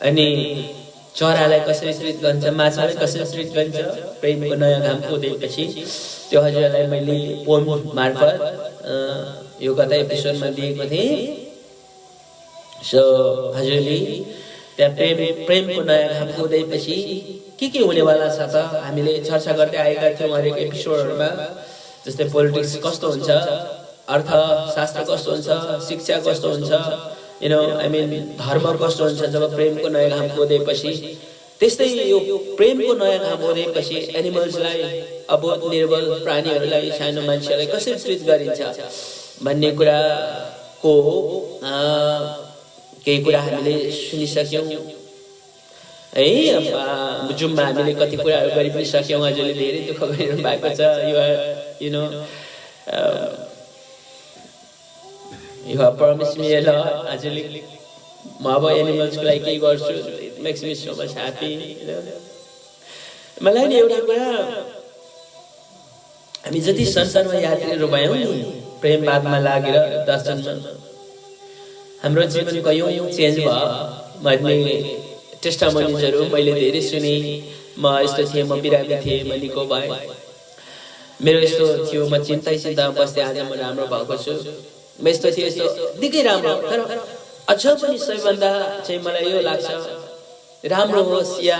अनि चरालाई कसरी ट्रिट गरिन्छ माछालाई कसरी ट्रिट गरिन्छ प्रेमको नयाँ घामको उदयपछि त्यो हजुरलाई मैले पोम मार्फत यो गत एपिसोडमा दिएको थिएँ सो हजुरले त्यहाँ प्रेमको नयाँ घामको उदयपछि के हुनेवाला छ त हामीले चर्चा गर्दै आएका थियौँ हरेक एपिसोडहरूमा जस्तै पोलिटिक्स कस्तो हुन्छ अर्थशास्त्र कस्तो हुन्छ शिक्षा कस्तो हुन्छ यु नो आई मिन धर्म कस्तो हुन्छ जब प्रेमको नयाँ घामको उदयपछि त्यस्तै यो प्रेमको नयाँ घाम उदयपछि एनिमल्सलाई अबोध निर्बल प्राणीहरूलाई सानो मान्छेहरूलाई कसरी ट्रिट गरिन्छ भन्ने कुराको केही कुरा हामीले सुनिसक्यौँ है जुममा हामीले कति कुराहरू गरि पनि सक्यौँ हजुरले धेरै दुःख गरिरहनु भएको छ you no You have promised me a lot. Actually, म अब एनिमल्सको लागि केही गर्छु. It makes me so much happy. मलाई नि एउटा कुरा हामी जति संसारमा यात्रीहरू भयौँ नि प्रेमवादमा लागेर दर्शनमा हाम्रो जीवन कयौँ चेन्ज भयो भन्ने टेस्टामोनिजहरू मैले धेरै सुने म यस्तो थिएँ म बिरामी थिएँ म निको भएँ मेरो यस्तो थियो म चिन्तामा बस्दै आज म राम्रो भएको छु म यस्तो थिएँ यस्तो निकै राम्रो तर अझ पनि सबैभन्दा चाहिँ मलाई यो लाग्छ राम्रो होस् या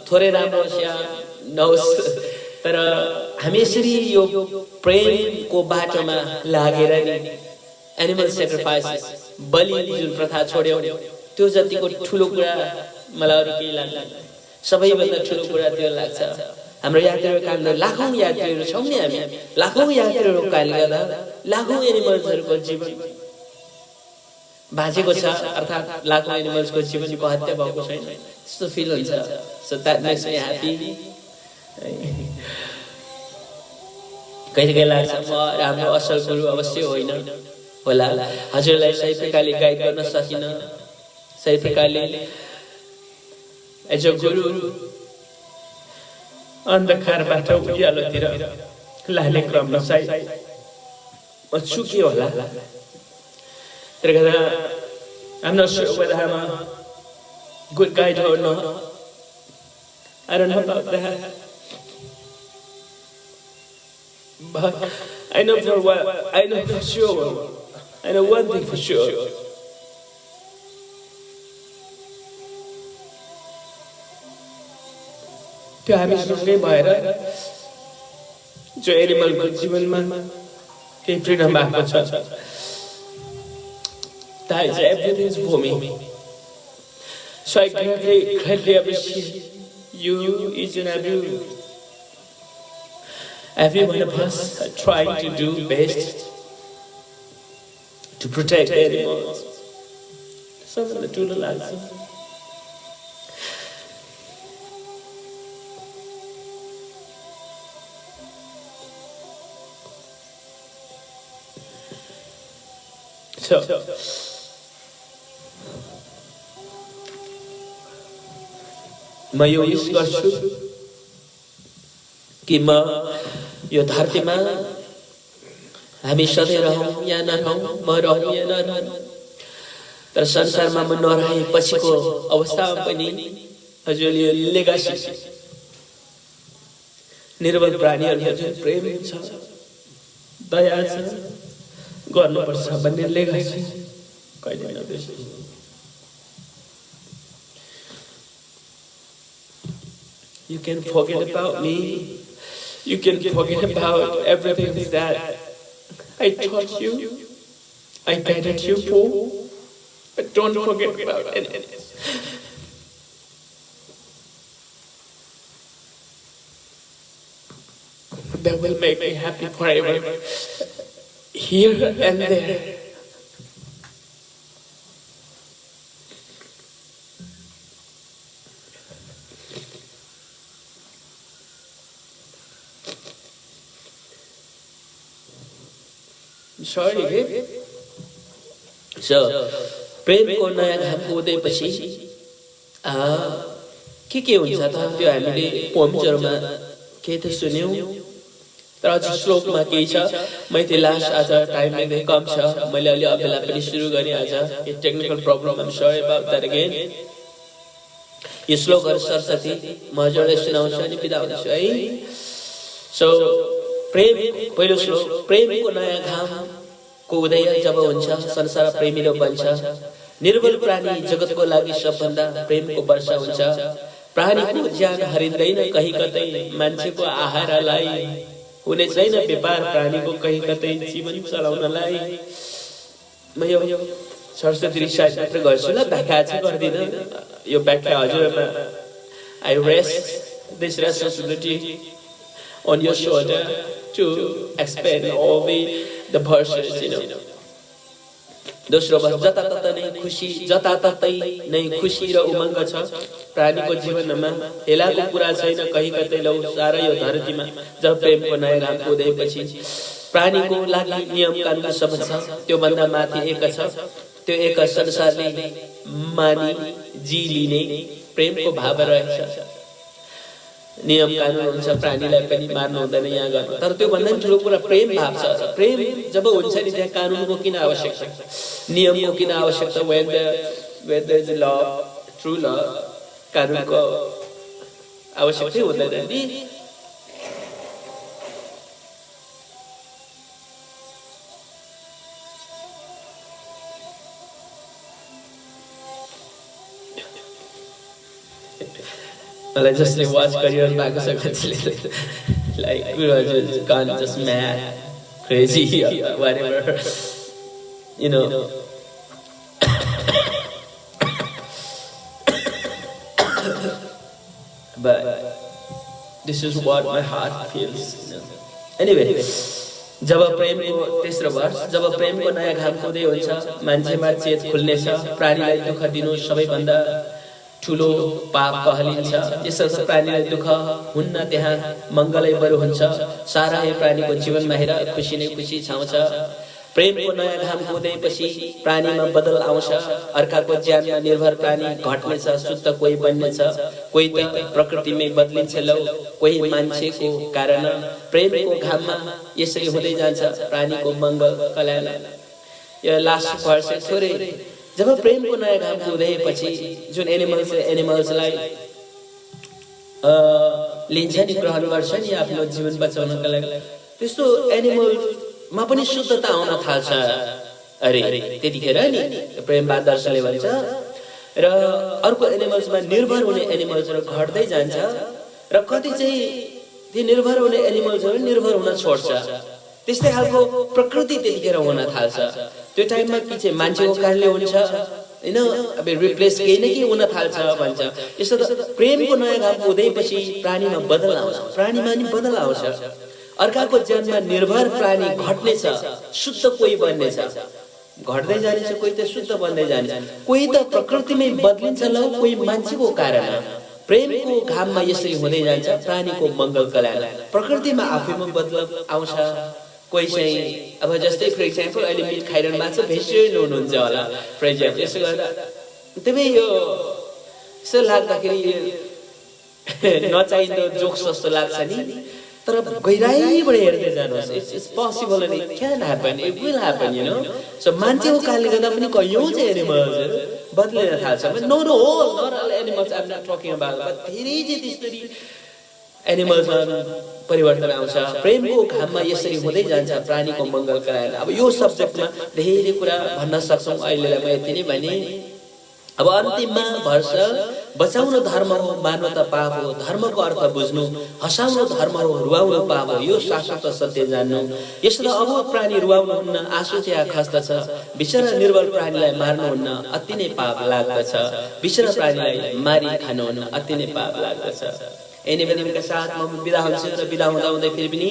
थोरै राम्रो होस् या नहोस् तर हामी यसरी यो प्रेमको बाटोमा लागेर नि एनिमल सेक्रिफाइस बलि जुन प्रथा छोड्यौं त्यो जतिको ठुलो कुरा मलाई अरू केही लाग्दैन सबैभन्दा ठुलो कुरा त्यो लाग्छ हाम्रो यात्रीहरू कारणले लाखौं यात्रीहरू छौं नि हामी लाखौं यात्रीहरू कारणले गर्दा लाखौं एनिमल्सहरूको जीवन बाँचेको छ अर्थात् लाखौं एनिमल्सको जीवनको हत्या भएको छैन त्यस्तो फिल हुन्छ so that makes me happy कहिले लाग्छ म राम्रो असल गुरु अवश्य होइन होला हजुरलाई सही प्रकारले गाइड गर्न सकिन सही प्रकारले एज अ गुरु अन्धकारबाट उज्यालोतिर लाने क्रममा सायद म चुके होला त्यसले गर्दा I'm not sure whether I'm a good guide or not. I don't know about that. But I know for what I know for sure. I know one thing for sure. त्यो हामी सँगै भएर जो एनिमलको जीवनमा केही फ्रिडम भएको छ that is everything for me. So I greatly appreciate you, each and every one of us are trying to do best to protect animals. Some of the total answer. So म यो wish गर्छु कि म यो धरतीमा हामी सधैँ रहौँ या नरहौँ म रहौँ या नरहौँ तर संसारमा म नरहे पछिको अवस्थामा पनि हजुरले यो लेगासी निर्बल प्राणीहरूको जुन प्रेम छ दया छ गर्नुपर्छ भन्ने लेगासी कहिले नबिर्सनु You can forget about me. You can forget about everything that I taught you, I guided you for. But don't forget about enemies. That will make me happy forever, here and there. Sorry, So, Premco नयाँ घामको उदयपछि के हुन्छ त त्यो हामीले पोएमहरुमा के त सुन्यौ तर अझ श्लोकमा केही छ मैथिलास आज टाइम एकदमै कम छ मैले अलि अबेला पनि सुरु गरेँ आज यो technical problem I'm sorry about that again यो श्लोकहरु सरस्वती म हजुरलाई सुनाउँछु अनि बिदा हुन्छु है सो प्रेम पहिलो श्लोक प्रेमको नयाँ घामको उदय जब हुन्छ संसार प्रेमिलो बन्छ निर्बल प्राणी जगतको लागि सबभन्दा प्रेमको वर्षा हुन्छ प्राणीको ज्यान हरिँदैन कहीँ कतै मान्छेको आहारलाई हुने छैन व्यापार प्राणीको कहीँ कतै जीवन चलाउनलाई म यो सरस्वती रिसाइट मात्र गर्छु ल व्याख्या चाहिँ गर्दिन यो व्याख्या हजुरमा I rest this responsibility on your shoulder to explain all the verses, you know. दोस्रो वर्ष जताततै नै खुशी र उमङ्ग छ प्राणीको जीवनमा हेलाको कुरा छैन कहीँ कतै लौ सारा यो धरतीमा जब प्रेमको नयाँ घामको उदयपछि प्राणीको लागि नियम कानुन सब छ त्यो भन्दा माथि एक छ त्यो एक संसारले मानि जी लिने प्रेमको भाव रहेछ नियम कानुन हुन्छ प्राणीलाई पनि मार्नु हुँदैन यहाँ गर्नु तर त्यो भन्दा ठुलो कुरा प्रेम भाव छ प्रेम जब हुन्छ नि त्यहाँ कानुनको किन आवश्यकता नियमको किन आवश्यकता when there is love true love कानुनको आवश्यकता हुँदैन नि I just watch career back like we were just gone just mad, crazy, whatever, you know. But this is what my heart feels. You know? Anyway, जब प्रेमको तेस्रो वर्ष जब प्रेमको नयाँ घामको उदय हुन्छ मान्छेमा चेत खुल्नेछ प्राणीलाई दुःख दिनु सबैभन्दा ठुलो पाप कहलिन्छ यसर्थ प्राणीलाई दुःख हुन्न त्यहाँ मंगलै बरु हुन्छ सारा यो प्राणीको जीवनमा हेर खुशी नै खुशी छाउँछ प्रेमको नयाँ घामको उदयपछि प्राणीमा बदल आउँछ अर्काको ज्यानमा निर्भर प्राणी घट्नेछ शुद्ध कोही बन्नेछ कोही त प्रकृतिमै बदलिन्छ लौ कोही मान्छेको कारण प्रेमको घाममा यसरी हुँदै जान्छ प्राणीको मंगल कल्याण यो लास्ट वर्ष थोरै जब प्रेमको नयाँ घामको उदयपछि जुन एनिमल्सलाई लिन्छ नि ग्रहण गर्छ नि आफ्नो जीवन बचाउनका लागि त्यस्तो एनिमलमा पनि शुद्धता आउन थाल्छ अरे त्यतिखेर नि प्रेम आदर्शले भन्छ र अर्को एनिमल्समा निर्भर हुने एनिमल्सहरु घट्दै जान्छ र कति चाहिँ ती निर्भर हुने एनिमल्सहरु निर्भर हुन छोड्छ त्यस्तै खालको प्रकृति त्यतिखेर हुन थाल्छ त्यो टाइममा के चाहिँ मान्छेको कारणले हुन्छ हैन अब रिप्लेस केही न केही हुन थाल्छ भन्छ यसो त प्रेमको नयाँ घामको उदयपछि प्राणीमा बदल आउँछ प्राणीमा नि बदल आउँछ अर्काको जन्ममा निर्भर प्राणी घट्नेछ शुद्ध कोही बन्नेछ घट्दै जानेछ कोही त शुद्ध बन्दै जानेछ कोही त प्रकृतिमै बदलिन्छ ल कोही मान्छेको कारण प्रेमको घाममा यसरी हुँदै जान्छ प्राणीको मंगल कल्याण प्रकृतिमा आफैमा बदलाव आउँछ कोही चाहिँ अब जस्तै फर एक्जाम्पल अहिले मिट खाइरहनु भएको छ भेजिटेरियन हुनुहुन्छ होला फर एक्जाम्पल यसो गर्दा त्यही यो यसो लाग्दाखेरि नचाहिँदो जोक्स जस्तो लाग्छ नि तर गहिराइबाट हेर्दै जानुहोस् it's possible and it can happen it will happen you know so मान्छेको कारणले गर्दा पनि कयौं चाहिँ एनिमल्सहरु बदलिन थाल्छ no no whole not all animals I am not talking about but धेरै चाहिँ त्यसरी एनिमल्समा परिवर्तन आउँछ प्रेमको घाममा यसरी हुँदै जान्छ प्राणीको मंगल कल्याण अब यो सब्जेक्टमा धेरै कुरा भन्न सक्छौं अहिलेलाई म यति नै भने अब अन्तिममा भर्छ बचाउनु धर्म हो, मानवता पाप हो, धर्मको अर्थ बुझ्नु, हँसाउनु धर्म हो, रुवाउनु पाप हो, यो शाश्वत सत्य जान्नु। यसो अबोध प्राणी रुवाउनुहुन्न, आँसु त्यहाँ खस्दछ, बिचरा निर्बल प्राणीलाई मार्नुहुन्न, अति नै पाप लाग्दछ, बिचरा प्राणीलाई मारी खानुहुन्न, अति नै पाप लाग्दछ। यही निवेदनका साथ म बिदा हुन्छु र बिदा हुँदा हुँदै फेरि पनि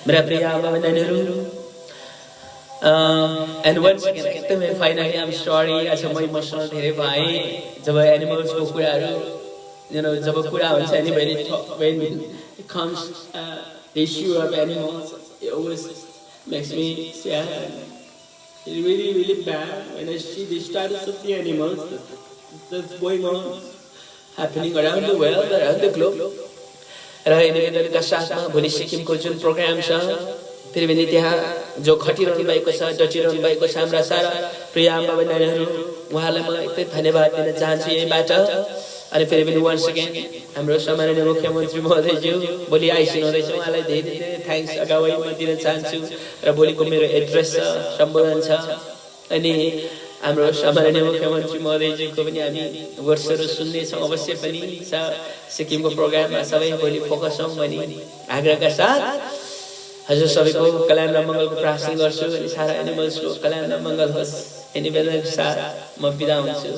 मेरा प्रिय आमा नानीहरू, and once again एकदमै फाइनली आइम सरी, आज म इमोसनल धेरै भएँ जब एनिमल्सको कुराहरू जब कुरा हुन्छ नि, when it comes the issue of animals, it always makes me sad. It's really, really bad when I see the status of the animals that's going on, happening around the world, around the globe. र यिनीहरूका साथमा भोलि सिक्किमको जुन programme छ, फेरि पनि त्यहाँ जो खटिरहनु भएको छ, डटिरहनु भएको छ हाम्रा सारा प्रिय आमा बहिनीहरू, उहाँलाई म एकदमै धन्यवाद दिन चाहन्छु यहीबाट। अनि फेरि पनि वन्स अगेन हाम्रो सम्माननीय मुख्यमन्त्री महोदयज्यू भोलि आइसिनु हुँदैछ, उहाँलाई धेरै धेरै थ्याङ्क्स अगावै म दिन चाहन्छु। र भोलिको मेरो एड्रेस छ, सम्बोधन छ, अनि हाम्रो सम्माननीय मुख्यमन्त्री महोदयज्यूको पनि हामी वर्षहरू सुन्नेछौँ अवश्य पनि छ। सिक्किमको प्रोग्राममा सबै भोलि फोकस हौँ भनी आग्रहका साथ हजुर सबैको कल्याण र मङ्गलको प्रार्थना गर्छु, अनि सारा एनिमल्सको कल्याण र मङ्गल होस्। यही निवेदनका साथ म बिदा हुन्छु।